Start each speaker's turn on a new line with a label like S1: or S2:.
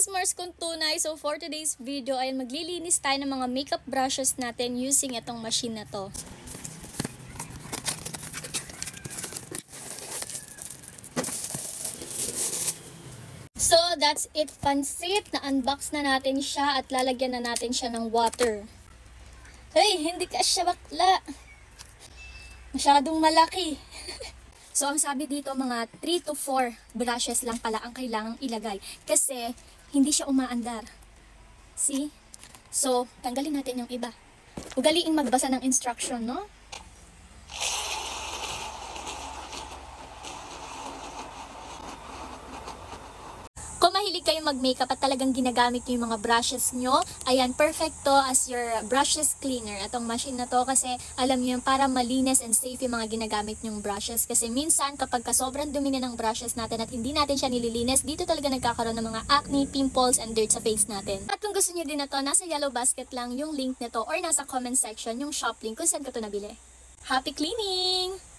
S1: is Mars Kuntunay. So for today's video ay maglilinis tayo ng mga makeup brushes natin using itong machine na to. So that's it, pansit. Na-unbox na natin siya at lalagyan na natin siya ng water. Hey, hindi ka siya bakla. Masyadong malaki. So, ang sabi dito, mga 3 to 4 brushes lang pala ang kailangang ilagay. Kasi, hindi siya umaandar. See? So, tanggalin natin yung iba. Ugaliing magbasa ng instruction, no? Kung mahilig kayong mag-makeup at talagang ginagamit nyo yung mga brushes nyo, ayan, perfect to as your brushes cleaner. Itong machine na to kasi alam nyo yung para malinis and safe yung mga ginagamit nyong brushes. Kasi minsan kapag sobrang dumi na ng brushes natin at hindi natin siya nililinis, dito talaga nagkakaroon ng mga acne, pimples, and dirt sa face natin. At kung gusto nyo din na to, nasa yellow basket lang yung link nito or nasa comment section yung shop link kung saan ko to nabili. Happy cleaning!